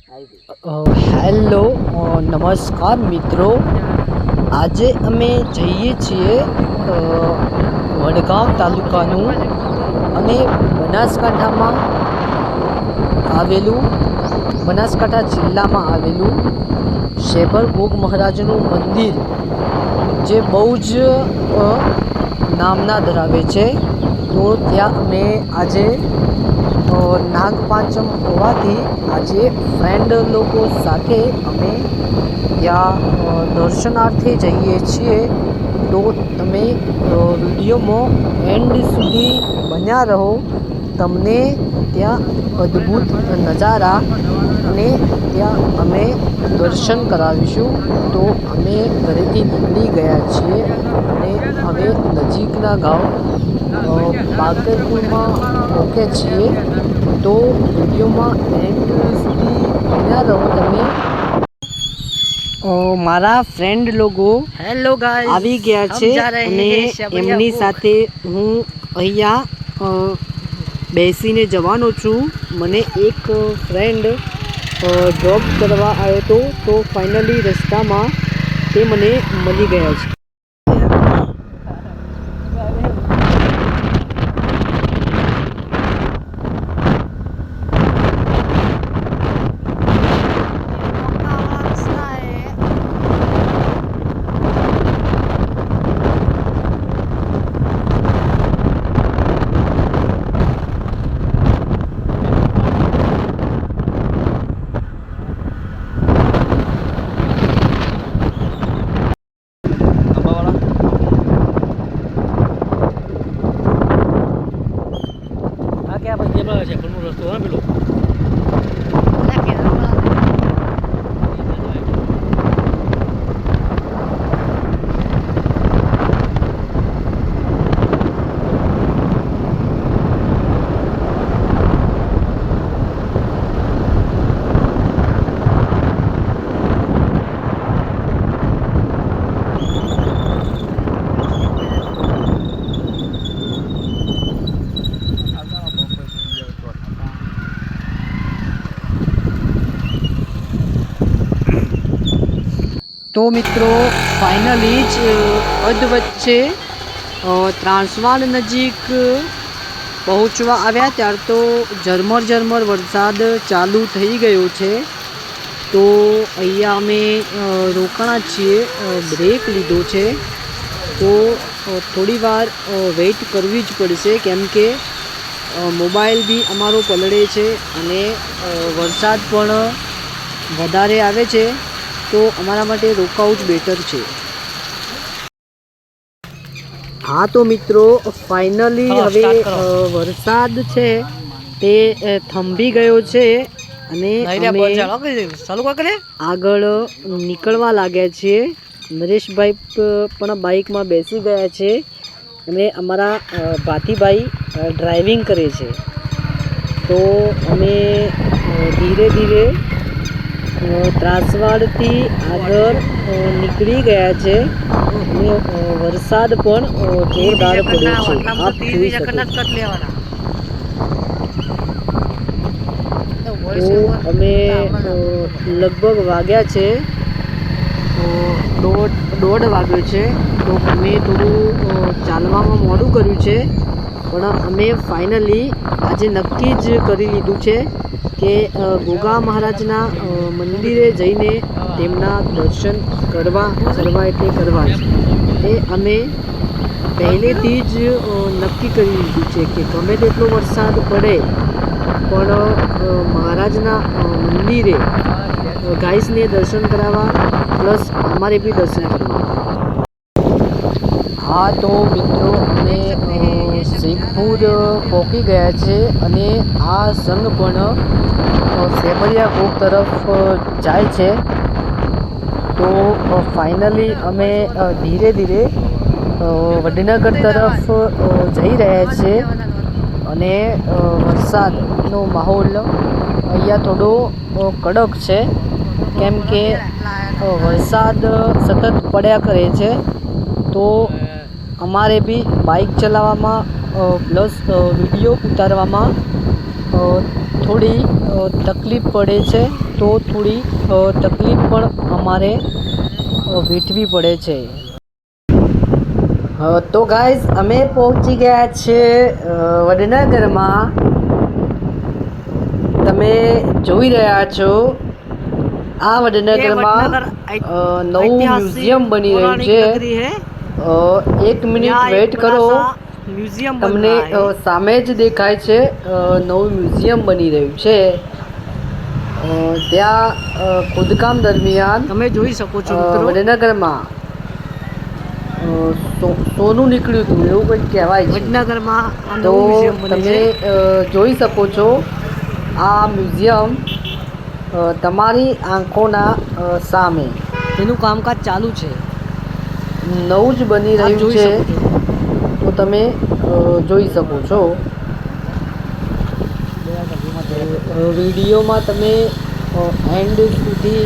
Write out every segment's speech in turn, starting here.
Hello નમસ્કાર મિત્રો, આજે અમે જઈએ છીએ વડગામ તાલુકાનું અને બનાસકાંઠા જિલ્લામાં આવેલું શેબર ગોગ મહારાજનું મંદિર, જે બહુ જ નામના ધરાવે છે. તો ત્યાં અમે આજે નાગપાંચમ હોવાથી આજે ફ્રેન્ડ લોકો સાથે અમે ત્યાં દર્શનાર્થે જઈએ છીએ. તો તમે વિડીયોમાં એન્ડ સુધી બન્યા રહો. તમને ત્યાં અદ્ભુત નજારા અને ત્યાં અમે દર્શન કરાવીશું. તો અમે ઘરેથી નીકળી ગયા છીએ અને હવે નજીકના ગામ બાગલપુરમાં પહોંચ્યા છીએ. તો વિડીયોમાં એન્ડ સુધી બન્યા રહો તમે. મારા ફ્રેન્ડ લોકો આવી ગયા છે અને એમની સાથે હું અહીંયા બેસીને જવાનો છું. મને એક ફ્રેન્ડ ડ્રોપ કરવા આવ્યો હતો, તો ફાઇનલી રસ્તામાં તે મને મળી ગયા છે. તો મિત્રો, ફાઇનલી જ અધ વચ્ચે ત્રાંસવાડ નજીક પહોંચવા આવ્યા ત્યાર તો ઝરમર વરસાદ ચાલુ થઈ ગયો છે. તો અહીંયા અમે રોકાણા છીએ, બ્રેક લીધો છે. તો થોડી વાર વેઇટ કરવી જ પડશે, કેમ કે મોબાઈલ બી અમારો પલળે છે અને વરસાદ પણ વધારે આવે છે. તો અમારા માટે રોકાવું જ બેટર છે. હા તો મિત્રો, ફાઇનલી હવે વરસાદ છે તે થંભી ગયો છે અને આગળ નીકળવા લાગ્યા છીએ. નરેશભાઈ પણ બાઇકમાં બેસી ગયા છે અને અમારા ભાતીભાઈ ડ્રાઇવિંગ કરે છે. તો અમે ધીરે ધીરે ત્રાસવાડથી આગળ નીકળી ગયા છે અને વરસાદ પણ જોરદાર પડ્યો છે. આપ જોઈ શકો. તો અમે લગભગ વાગ્યા છે દોઢ વાગ્યો છે. તો અમે થોડું ચાલવામાં મોડું કર્યું છે, પણ અમે ફાઇનલી આજે નક્કી જ કરી લીધું છે કે ગોગા મહારાજના મંદિરે જઈને તેમના દર્શન કરવા જ. એ અમે પહેલેથી જ નક્કી કરી લીધું છે કે ગમે તેટલો વરસાદ પડે પણ મહારાજના મંદિરે ગાઈસને દર્શન કરાવવા, પ્લસ અમારે બી દર્શન કરવા. હા તો મિત્રો, અમે શેખપુર પહોંચી ગયા છે અને આ સંઘ પણ શેબરિયા ગોગ તરફ જાય છે. તો ફાઇનલી અમે ધીરે ધીરે વડનગર તરફ જઈ રહ્યા છીએ અને વરસાદનો માહોલ અહીંયા થોડો કડક છે, કેમ કે વરસાદ સતત પડ્યા કરે છે. તો અમારે બી બાઇક ચલાવવામાં પ્લસ વિડીયો ઉતારવામાં થોડી તકલીફ પડે છે. તો થોડી તકલીફ પણ અમારે વેઠવી પડે છે. તો ગાઈઝ અમે પહોંચી ગયા છે વડનગરમાં. તમે જોઈ રહ્યા છો આ વડનગરમાં નવું મ્યુઝિયમ બની રહ્યું છે. 1 મિનિટ વેઇટ કરો, તમને સામે જ દેખાય છે નવું મ્યુઝિયમ બની રહ્યું છે. ત્યાં ખોદકામ દરમિયાન તમે જોઈ શકો છો વડનગરમાં સોનું નીકળ્યું હતું એવું કંઈક કહેવાય છે. વડનગરમાં તો તમે જોઈ શકો છો આ મ્યુઝિયમ તમારી આંખોના સામે. એનું કામકાજ ચાલુ છે, નવું જ બની રહ્યું છે. તો તમે જોઈ શકો છો. વિડીયોમાં તમે એન્ડ સુધી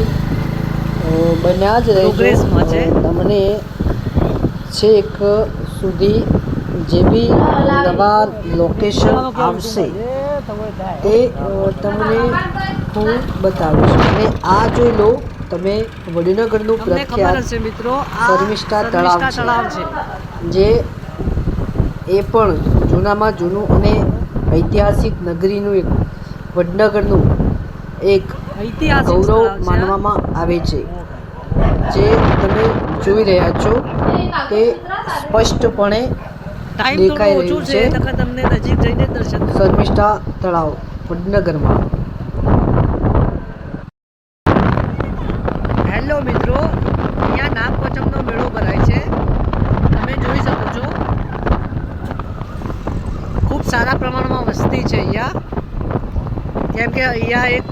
બન્યા જ રહેજો. તમને છેક સુધી જે બી નવા લોકેશન આવશે તે તમને હું બતાવીશ. અને આ જોઈ લો તમે, વડનગરનું પ્રખ્યાત શર્મિષ્ઠા તળાવ છે, જે એ પણ જૂનામાં જૂનું અને ઐતિહાસિક નગરીનું એક વડનગરનું એક ગૌરવ માનવામાં આવે છે. જે તમે જોઈ રહ્યા છો તે સ્પષ્ટપણે દેખાઈ રહ્યું છે શર્મિષ્ઠા તળાવ વડનગરમાં. હેલો મિત્રો, અહીંયા નાગપંચમનો મેળો ભરાય છે, તમે જોઈ શકો છો. ખૂબ સારા પ્રમાણમાં વસ્તી છે અહીંયા, કેમ કે અહીંયા એક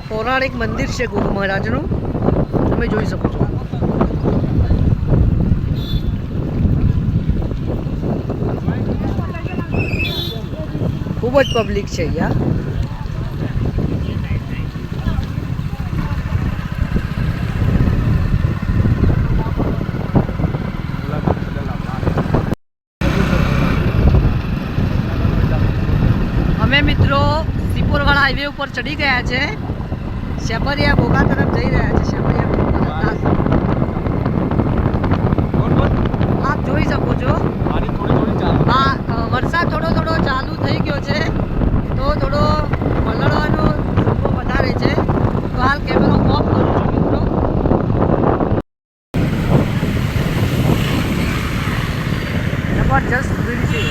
પૌરાણિક મંદિર છે ગુરુ મહારાજનું, તમે જોઈ શકો છો. ખૂબ જ પબ્લિક છે અહીંયા. અમે મિત્રો સિપોરવાળા હાઈવે ઉપર ચડી ગયા છે, શેપરિયા ઘોઘા તરફ જઈ રહ્યા છે. આપ જોઈ શકો છો વરસાદ થોડો થોડો ચાલુ થઈ ગયો છે, તો થોડો પલળવાનો વધારે છે. તો હાલ કેમેરો ઓફ કરું છું મિત્રો. જબરજસ્ત ભીડ છે.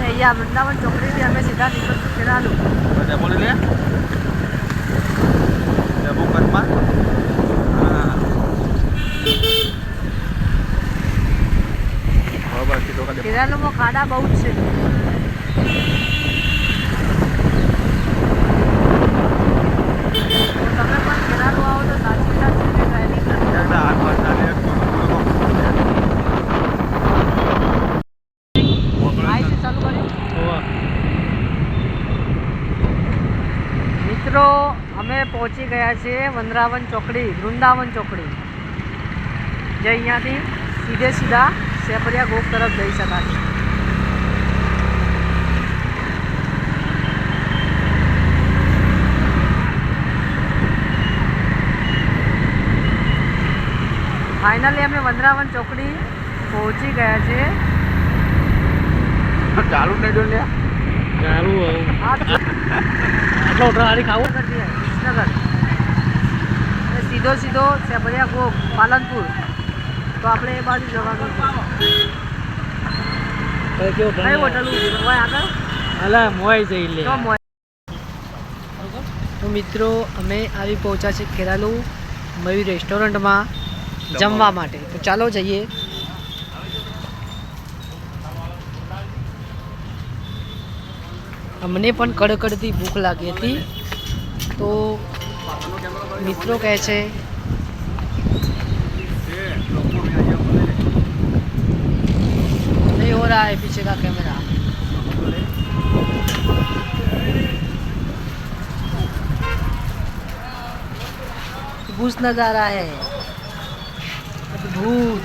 અહીંયા વૃંદાવન ચોકડીથી અમે સીધા નીકળશું ખેરાલુ. ખેરાલુમાં ખાડા બહુ જ છે. તમે પણ ખેરાલુ આવો તો સાચી ડ્રાઇવિંગ મિત્રો. અમે પહોંચી ગયા છીએ વૃંદાવન ચોકડી, જે અહીંયાથી સીધા શેપરિયા ગોખ તરફ જઈ શકાય. ફાઇનલી અમે વૃંદાવન ચોકડી પહોંચી ગયા છે. ચાલુ નહીં જો લ્યા, ચાલુ આટલો ઉતરાડી ખાવું કૃષ્ણગઢ સીધો શેપરિયા ગોખ પાલનપુર. તો આપણે એ બાજુ જવાનું છે. કઈ હોટલ હોય આગળ? અલા મોય જઈ લે. તો મિત્રો અમે આવી પહોંચ્યા છે ખેરાલુ મયુર રેસ્ટોરન્ટમાં જમવા માટે. તો ચાલો જઈએ. અમને પણ કડકડતી ભૂખ લાગી હતી, તો મિત્રો કહે છે नहीं हो रहा है पीछे का कैमरा. घुस नजारा है अद्भुत.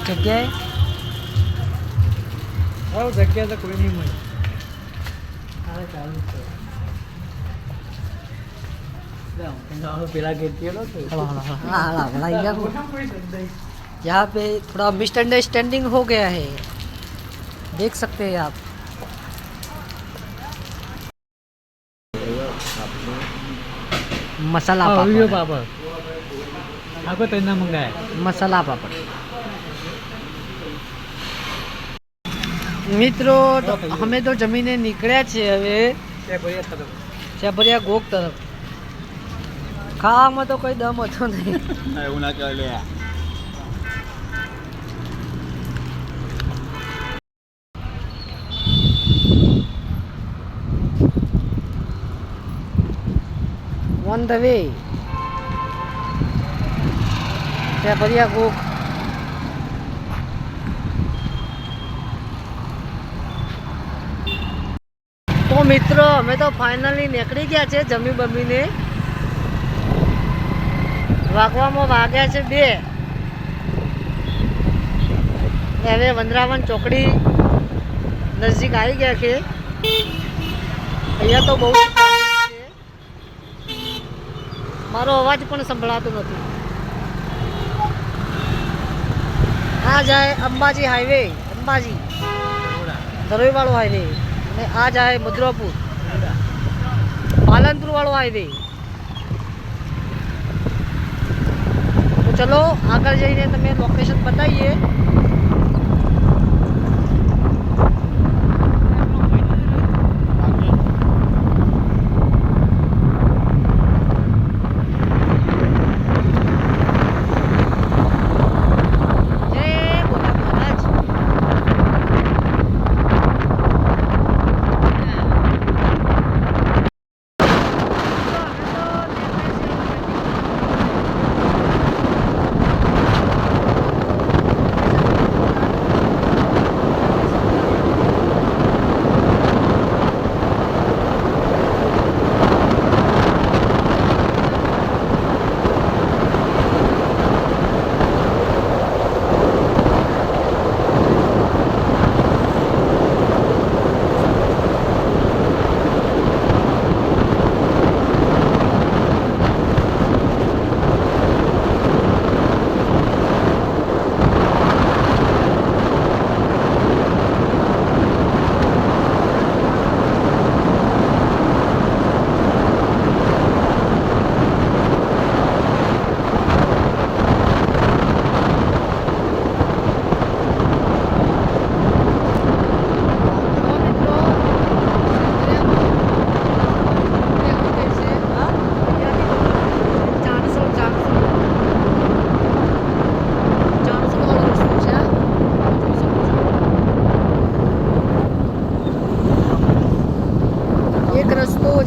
જગ્યાએ જગ્યા તો કોઈ નહીં મળે. પેલા ગેટ यहाँ पे थोड़ा मिसअंडरस्टैंडिंग हो गया है, देख सकते हैं आप। मसाला पापड़, પાપડ આપો તેના મંગાય. મસાલા પાપડ. મિત્રો અમે તો જમીને નીકળ્યા છીએ હવે સેબરિયા ગોક તરફ. ખાવામાં તો કોઈ દમ હતો નહીં. એવું ના કહેવાય લે. On the way. સેબરિયા ગોક. તો મિત્રો અમે તો ફાઇનલી નીકળી ગયા છે જમી બમીને. વાગવામાં વાગ્યા છે 2. હવે વંદરાવન ચોકડી નજીક આવી ગયા છે. અહીંયા તો બહુ traffic છે. મારો અવાજ પણ સંભળાતો નથી. આ જાય અંબાજી હાઈવે, અંબાજી ધરોઈવાળો હાઈવે, અને આ જાય મધુરાપુર પાલનપુર વાળો હાઈવે. તો ચલો આગળ જઈને તમે લોકેશન બતાવીએ.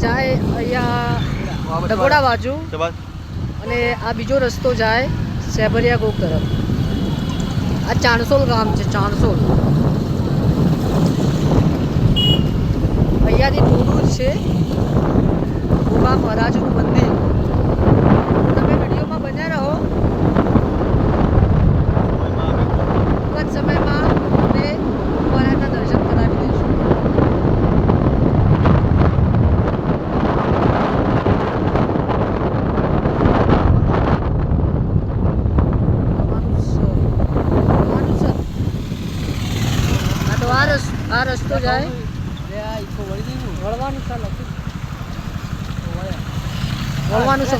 જાય અહીંયા ડગોડા બાજુ, અને આ બીજો રસ્તો જાય સેબરિયા ગોક તરફ. આ ચાણસોલ ગામ છે, ચાણસોલ. અહીંયાથી થોડું જ છે ગોગા મહારાજનું મંદિર. તમે વિડીયોમાં બન્યા રહો. ટૂંક જ સમયમાં તમને મહારાજના દર્શન કરાવી દઈશું. આ રસ્તો જાય વળવાનું છે, વળવાનું છે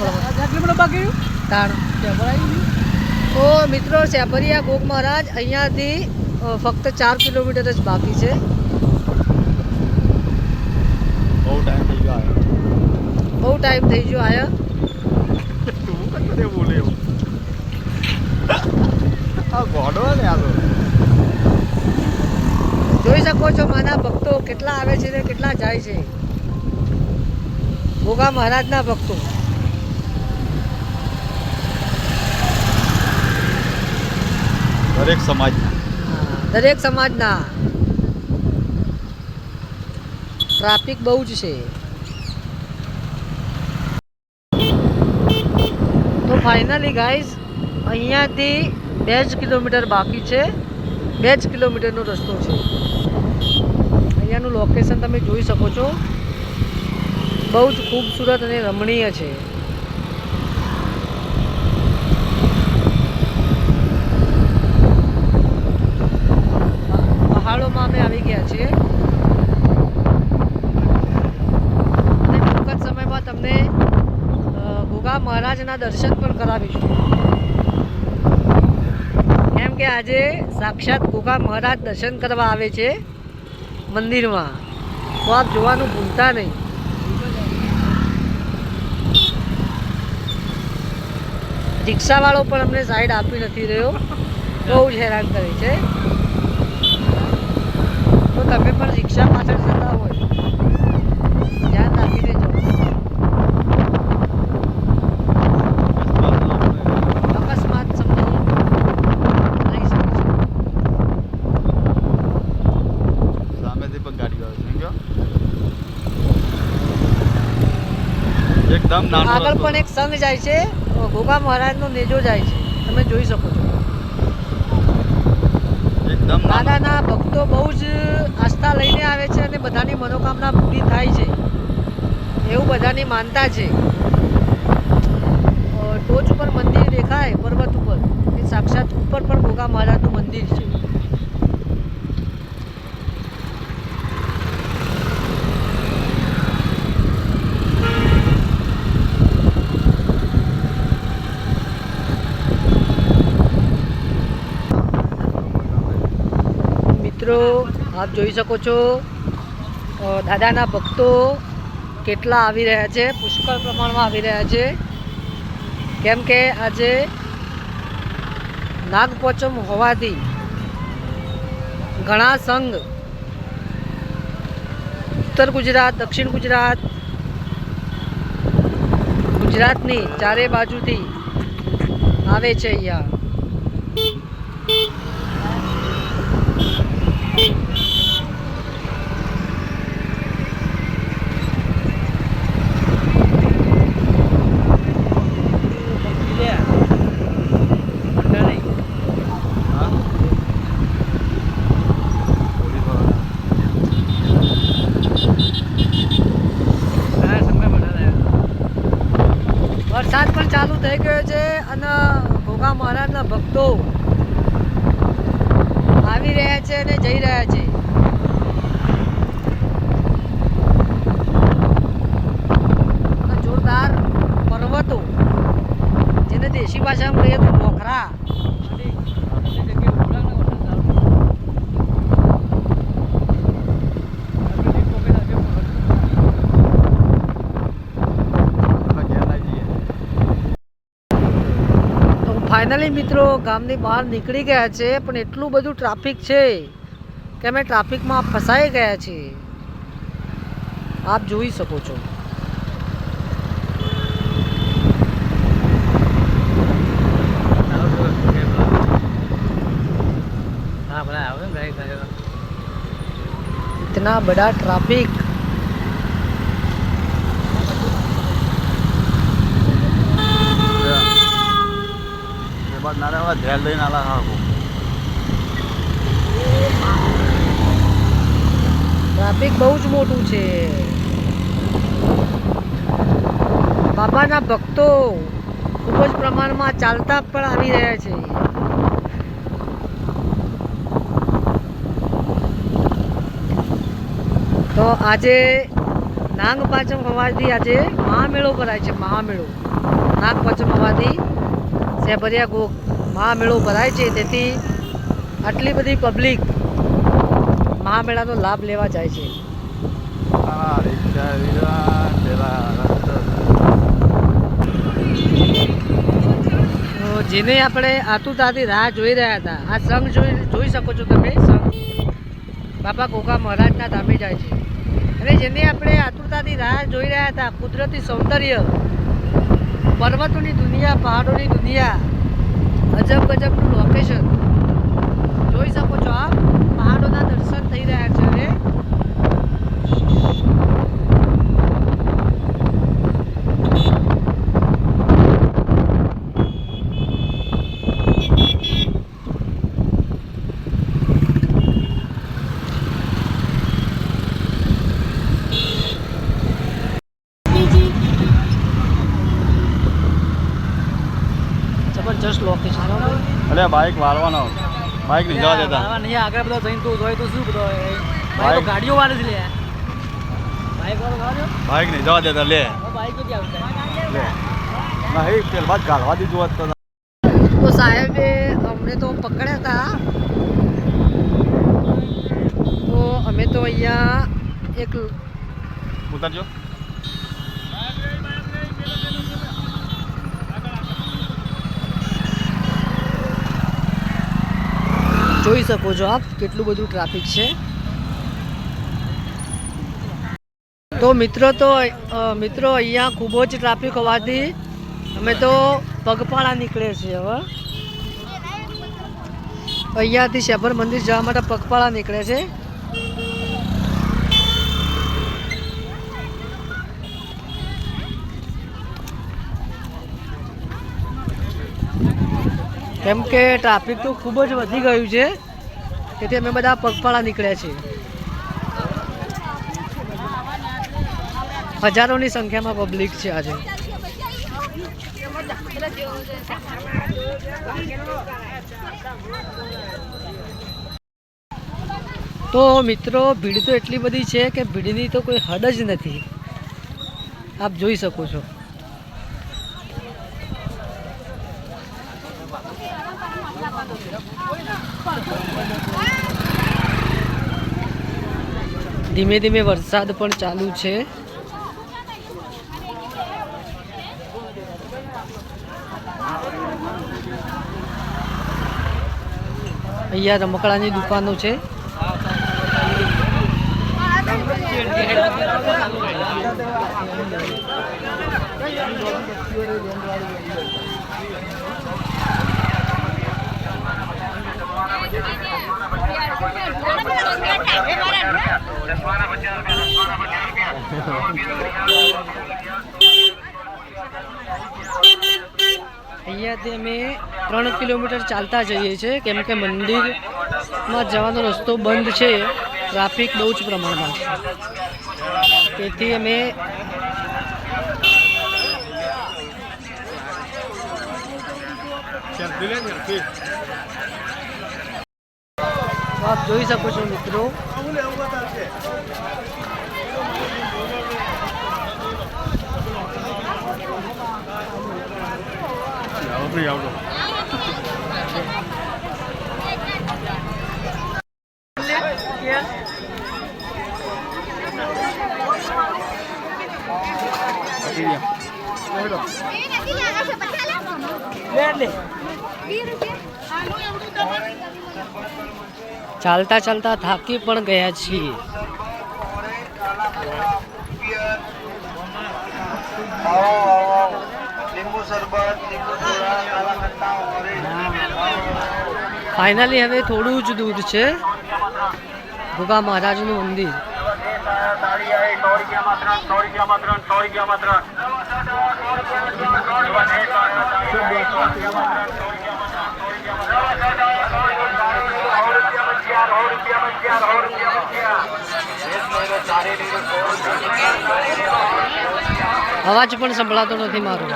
તાણ. તો મિત્રો સેબરિયા ગોગ મહારાજ અહીંયાથી ફક્ત 4 કિલોમીટર જ બાકી છે. બહુ ટાઈમ થઈ ગયો આયા. જોઈ શકો છો માના ભક્તો કેટલા આવે છે ને કેટલા જાય છે. ગોગા મહારાજના ભક્તો. દરેક સમાજના. ટ્રાફિક બહુ જ છે. તો ફાઇનલી ગાઈઝ અહીંયાથી 2 જ કિલોમીટર બાકી છે. 2 જ કિલોમીટરનો રસ્તો છે. અહીંયાનું લોકેશન તમે જોઈ શકો છો. બહુ જ ખૂબસૂરત અને રમણીય છે. પહાડોમાં અમે આવી ગયા છીએ અને ટૂંક જ સમયમાં તમને ગોગા મહારાજના દર્શન પણ કરાવીશું. કેમ કે આજે સાક્ષાત ગોગા મહારાજ દર્શન કરવા આવે છે મંદિરમાં, તો આપ જોવાનું ભૂલતા નહીં. રિક્ષાવાળો પણ અમને સાઈડ આપી નથી રહ્યો, બહુ જ હેરાન કરે છે. તો તમે પણ રિક્ષા પાછળ જતા હોય ધ્યાન રાખીને જાઓ. અકસ્માત થઈ શકે છે. સામેથી પણ ગાડી આવે છે કયો એકદમ નાનો આગળ રસ્તો. પણ એક સંઘ જાય છે, ગોગા મહારાજનો નેજો જાય છે, તમે જોઈ શકો છો. એકદમ નાનો. દાદાના ભક્તો બહુ જ આસ્થા લઈને આવે છે અને બધાની મનોકામના પૂરી થાય છે એવું બધાની માનતા છે. ટોચ ઉપર મંદિર દેખાય પર્વત ઉપર, એ સાક્ષાત ઉપર પણ ગોગા મહારાજનું મંદિર છે. મિત્રો આપ જોઈ શકો છો દાદાના ભક્તો કેટલા આવી રહ્યા છે, પુષ્કળ પ્રમાણમાં આવી રહ્યા છે. કેમ કે આજે નાગપંચમ હોવાથી ઘણા સંઘ ઉત્તર ગુજરાત, દક્ષિણ ગુજરાત, ગુજરાતની ચારે બાજુથી આવે છે અહીંયા. વરસાદ પણ ચાલુ થઈ ગયો છે અને ગોગા મહારાજના ભક્તો આવી રહ્યા છે અને જઈ રહ્યા છે. જોરદાર પર્વતો, જેને દેશી ભાષામાં કહીએ તો પોખરા. ફાઇનલી મિત્રો ગામની બહાર નીકળી ગયા છે, પણ એટલું બધું ટ્રાફિક છે કે અમે ટ્રાફિકમાં ફસાઈ ગયા છીએ. આપ જોઈ શકો છો. इतना बड़ा ट्रैफिक. નાના ધ્યાન લઈને આલા હા ટ્રાફિક બહુ જ મોટું છે. બાબાના ભક્તો ખૂબ જ પ્રમાણમાં ચાલતા પણ આવી રહ્યા છે. તો આજે નાગપાંચમ હોવાથી આજે મહામેળો ભરાય છે. મહામેળો નાગપાંચમ હોવાથી સેબરિયા ગોગ મહામેળો ભરાય છે, તેથી આટલી બધી પબ્લિક મહામેળાનો લાભ લેવા જાય છે. જેને આપણે આતુરતાથી રાહ જોઈ રહ્યા હતા, આ સંઘ જોઈ શકો છો તમે. સંઘ બાપા ગોગા મહારાજના ધામે જાય છે અને જેને આપણે આતુરતાથી રાહ જોઈ રહ્યા હતા, કુદરતી સૌંદર્ય, પર્વતોની દુનિયા, પહાડોની દુનિયા, અજબ ગજબનું લોકેશન જોઈ શકો છો. આપ પહાડોના દર્શન થઈ રહ્યા છે અને જબરજસ્ત લોકેશન. અરે બાઇક વાળવાનો, બાઇક નહીં જવા દેતા. નહીં આગળ બધો જઈને તું જોઈ તો શું બધો બાઈક- ગાડીઓ વાળે છે લે. બાઈક વાળો ગાડ્યો બાઇક નહીં જવા દેતા લે બાઈક ક્યાં આવતા. લે નહીં પેલ બાદ ગાળવા દીધું હોત તો. તો સાહેબે અમને તો પકડ્યા હતા. તો અમે તો અહીંયા એક ઉતરજો. જોઈ શકો છો આપ કેટલું બધું ટ્રાફિક છે. તો મિત્રો અહીંયા ખૂબ જ ટ્રાફિક હોવાથી અમે તો પગપાળા નીકળે છીએ. હવે અહીંયાથી શેભર મંદિર જવા માટે પગપાળા નીકળે છે. કેમ કે ટ્રાફિક તો ખૂબ જ વધી ગયું છે, તેથી અમે બધા પગપાળા નીકળ્યા છીએ. હજારોની સંખ્યામાં પબ્લિક છે આજે. તો મિત્રો ભીડ તો એટલી બધી છે કે ભીડની તો કોઈ હદ જ નથી. આપ જોઈ શકો છો. ધીમે ધીમે વરસાદ પણ ચાલુ છે. અહીંયા રમકડાની દુકાનો છે. અહીંયાથી અમે 3 કિલોમીટર ચાલતા જઈએ છીએ, કેમ કે મંદિરમાં જવાનો રસ્તો બંધ છે. ટ્રાફિક બહુ જ પ્રમાણમાં છે, તેથી અમે આપ જોઈ શકો છો મિત્રો. ચાલતા ચાલતા થાકી પણ ગયા છીએ. ફાઇનલી હવે થોડું જ દૂર છે ભોગા મહારાજનું મંદિર. અવાજ પણ સંભળાતો નથી મારો.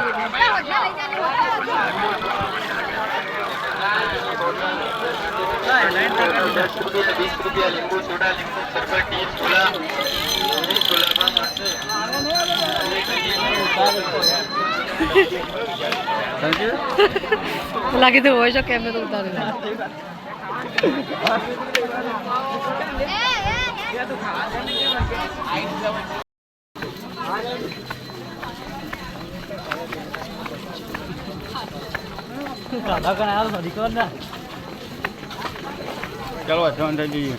લાગી તો હોય છે કેમ તો ઉતારી ચાલો અઠવાણ થઈ જઈએ.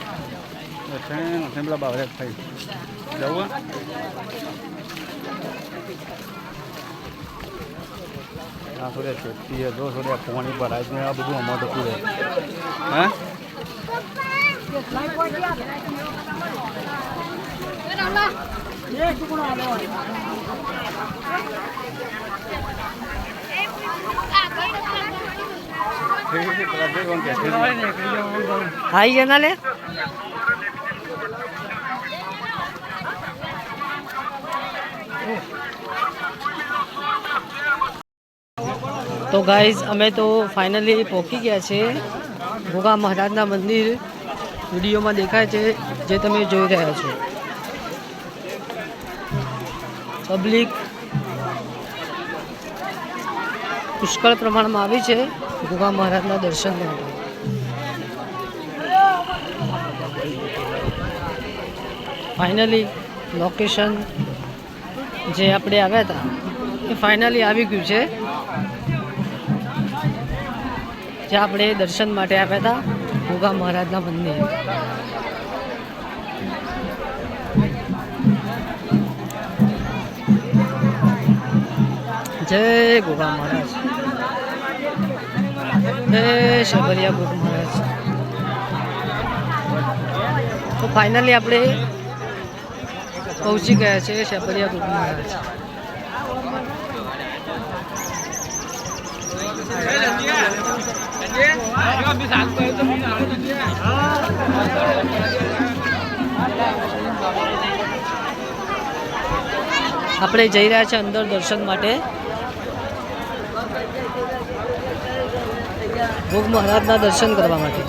પેલા બાવરે થઈ જવું. આ થોડે ખેતી જો થોડે પાણી ભરાય છે. આ બધું અમારે તો પૂરે હા હાઈ જના લે. તો ગાઈઝ અમે તો ફાઇનલી પહોંચી ગયા છે ગોગા મહારાજના મંદિર. વિડીયોમાં દેખાય છે જે તમે જોઈ રહ્યા છો. પબ્લિક પુષ્કળ પ્રમાણમાં આવી છે ગોગા મહારાજના દર્શન માટે. ફાઇનલી લોકેશન જે આપણે આવ્યા હતા એ ફાઇનલી આવી ગયું છે. જે આપણે દર્શન માટે આવ્યા હતા ગોગા મહારાજના મંદિર. જય ગોગા મહારાજ, જય શબરિયા ગોગા મહારાજ. તો ફાઇનલી આપણે પહોંચી ગયા છે શબરિયા ગોગા મહારાજ. આપણે જઈ રહ્યા છે અંદર દર્શન માટે. ગોગ મહારાજના દર્શન કરવા માટે.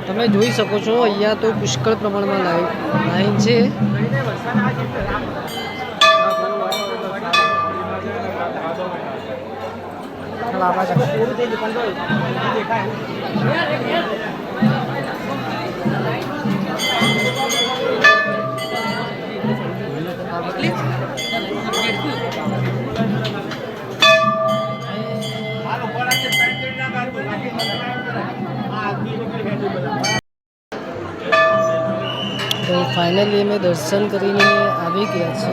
તમે જોઈ શકો છો અહીંયા તો પુષ્કળ પ્રમાણમાં લાઈન છે. તો ફાઇનલી અમે દર્શન કરીને આવી ગયા છે.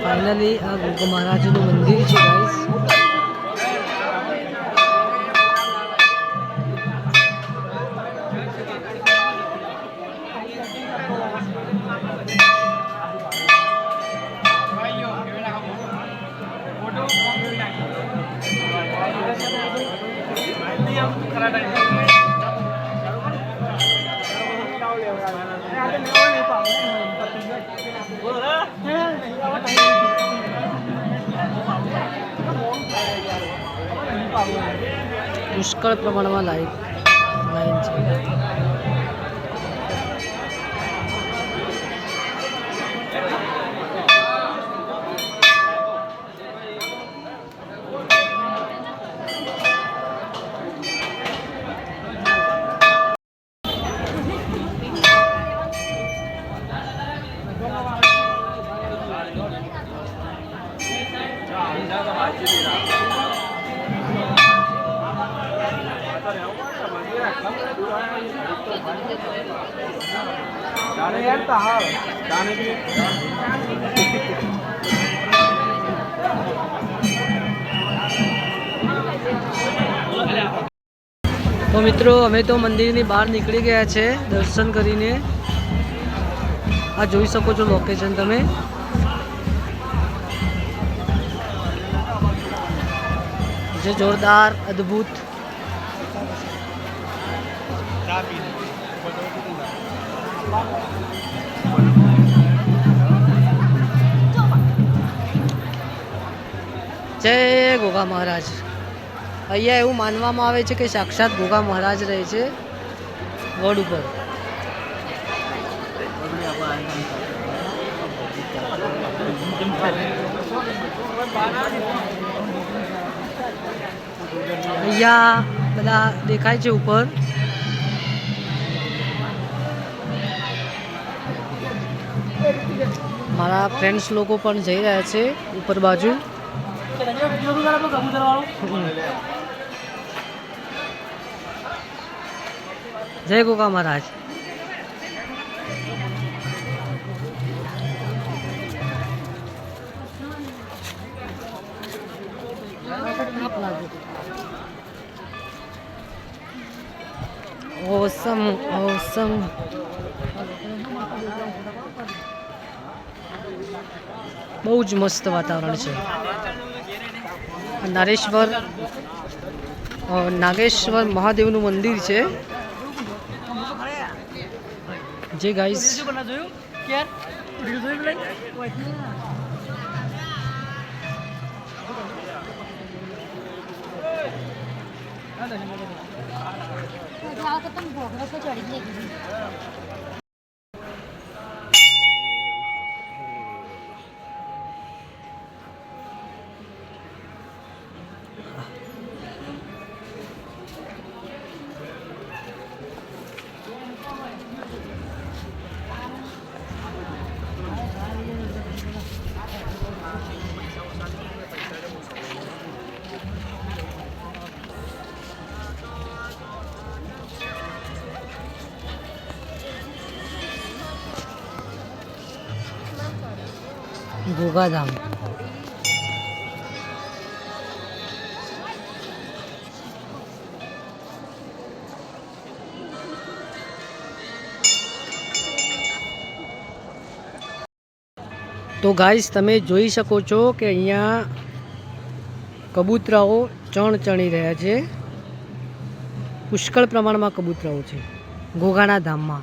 ફાઇનલી આ ગોગા મહારાજનું મંદિર છે ગાઈસ. પુષ્કળ પ્રમાણમાં લાઈન છે. તો મિત્રો અમે તો મંદિરની બહાર નીકળી ગયા છે દર્શન કરીને. આ જોઈ શકો છો લોકેશન તમે. જે જોરદાર અદ્ભુત જય ગોગા મહારાજ. અહીંયા એવું માનવામાં આવે છે કે સાક્ષાત ગોગા મહારાજ રહે છે વડ ઉપર. અહીંયા બધા દેખાય છે ઉપર. મારા ફ્રેન્ડ્સ લોકો પણ જઈ રહ્યા છે ઉપર બાજુ. જય ગોગા મહારાજ. ઓસમ ઓસમ. બહુ જ મસ્ત વાતાવરણ છે. નાગેશ્વર મહાદેવનું મંદિર છે. જે ગાઈસ ગોગાધામ. તો ગાઈસ તમે જોઈ શકો છો કે અહીંયા કબૂતરાઓ ચણી રહ્યા છે. પુષ્કળ પ્રમાણમાં કબૂતરાઓ છે ગોગાના ધામમાં.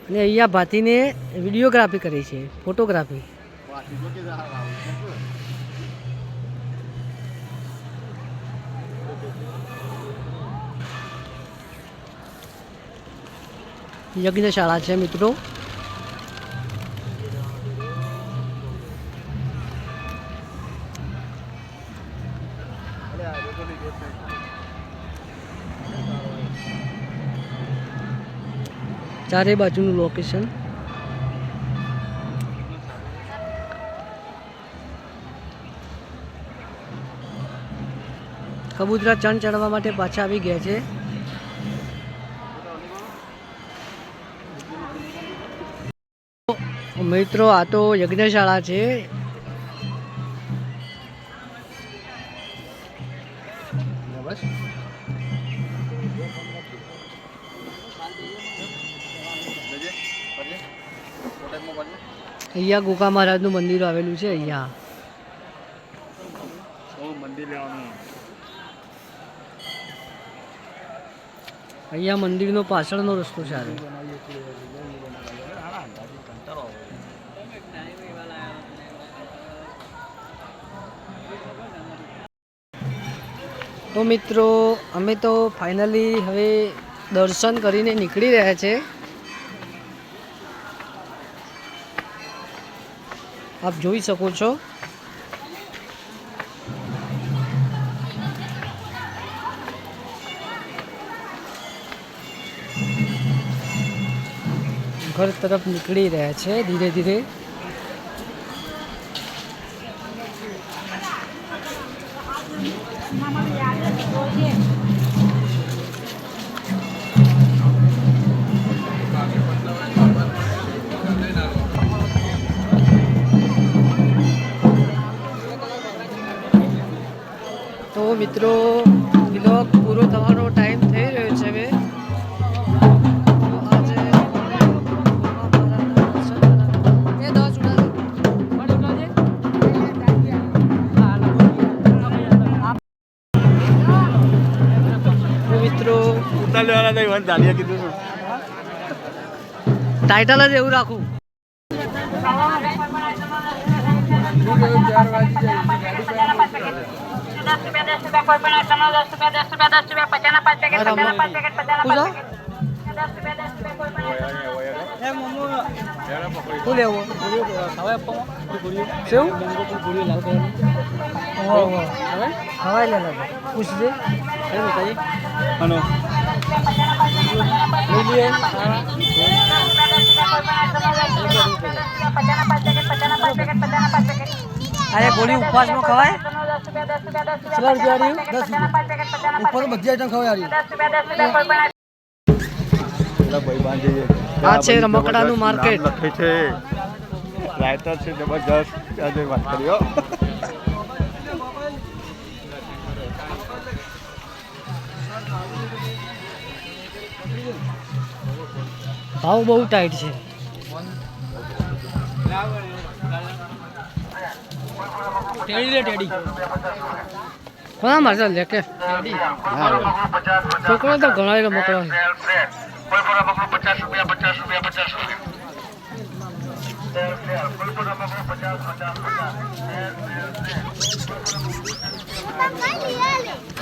અને અહીંયા ભાતીને વિડીયોગ્રાફી કરી છે, ફોટોગ્રાફી. યજ્ઞશાળા છે મિત્રો. ચારે બાજુનું લોકેશન. કબૂતરા ચણ ચડવા માટે પાછા આવી ગયા છે. મિત્રો આ તો યજ્ઞશાળા છે. અહીંયા ગોગા મહારાજનું મંદિર આવેલું છે. અહીંયા મંદિરનો પાછળનો રસ્તો છે. તો મિત્રો અમે તો ફાઇનલી હવે દર્શન કરીને નીકળી રહ્યા છે. આપ જોઈ શકો છો. ઘર તરફ નીકળી રહ્યા છે ધીરે ધીરે. તો મિત્રો બ્લોગ પૂરો થવાનો ટાઈમ થઈ રહ્યો છે હવે. મિત્રો ટાઇટલ જ એવું રાખું. શું લેવું? શું હવાઈ લે પૂછજે. લઈ લઈએ. અરે ગોળી ઉપવાસમાં ખવાય? કેટલા રૂપિયા રહ્યું? 10 રૂપિયા. ઉપર તો બધી આઈટમ ખવાય રહ્યું. આ છે રમકડાનું માર્કેટ. લખે છે રાયતા છે જબરજસ્ત. આજે વાત કર્યો ભાવ બહુ ટાઈટ છે. કોના મારતા લે કે છોકરો તો ઘણા રમકડા છે.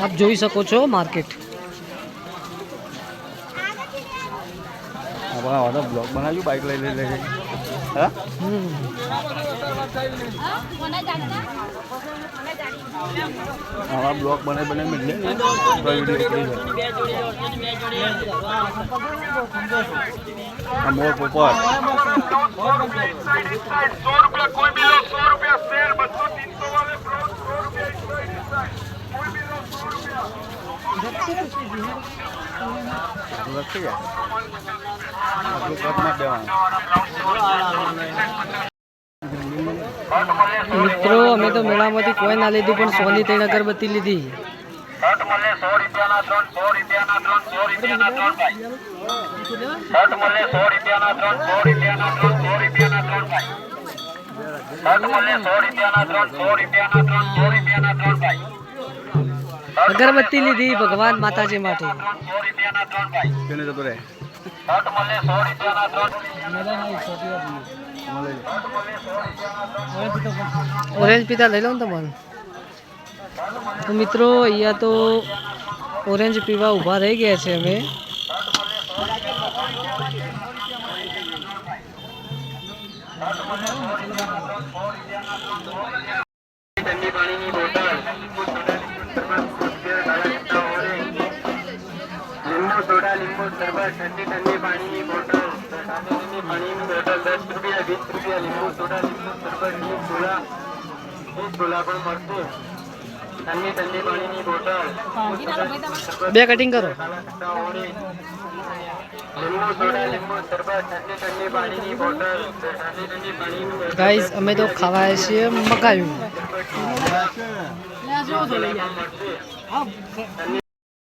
આપ જોઈ શકો છો માર્કેટ. બ્લોગ બનાવ્યું બાઇક લઈ લઈ લઈ હા આવા બ્લોગ બનાવી બનાવી મિલે મોર પોપર મિત્રો અમે તો મેળામાંથી કોઈ ના લીધું પણ સોની ત્રણ અગરબત્તી લીધી. અગરબત્તી લીધી ભગવાન માતાજી માટે. ઓરેન્જ પીતા લઈ લો ને તમારું. તો મિત્રો અહીંયા તો ઓરેન્જ પીવા ઊભા રહી ગયા છે અમે. લીંબુ શરબત ઠંડી પાણીની બોટલ પાણીની બોટલ 10 રૂપિયા 20 રૂપિયા લીંબુ સોડા લીંબુ શરબત 20 ગોલા પણ મળશે. ઠંડી પાણીની બોટલ બે કટિંગ કરો. લીંબુ સોડા લીંબુ શરબત ઠંડી પાણીની બોટલ ગાઈસ અમે તો ખાવાય છીએ મકાયું.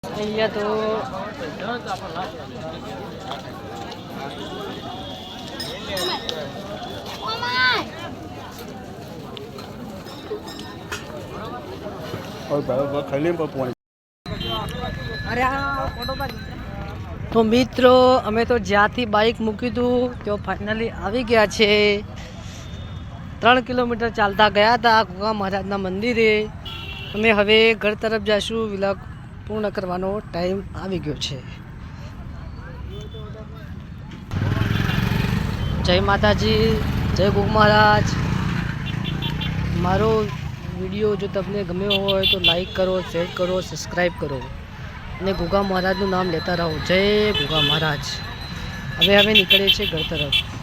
અહીંયા તો તો મિત્રો અમે તો જ્યાંથી બાઇક મૂક્યું હતું ત્યાં ફાઇનલી આવી ગયા છે. 3 કિલોમીટર ચાલતા ગયા હતા ગોગા મહારાજના મંદિરે અને હવે ઘર તરફ જઈશું. વિલોગ પૂર્ણ કરવાનો ટાઈમ આવી ગયો છે. જય માતાજી, જય ગોગા મહારાજ. મારો વિડીયો જો તમને ગમ્યો હોય તો લાઈક કરો, શેર કરો, સબસ્ક્રાઈબ કરો અને ગોગા મહારાજનું નામ લેતા રહો. જય ગોગા મહારાજ. હવે નીકળીએ છીએ ઘર તરફ.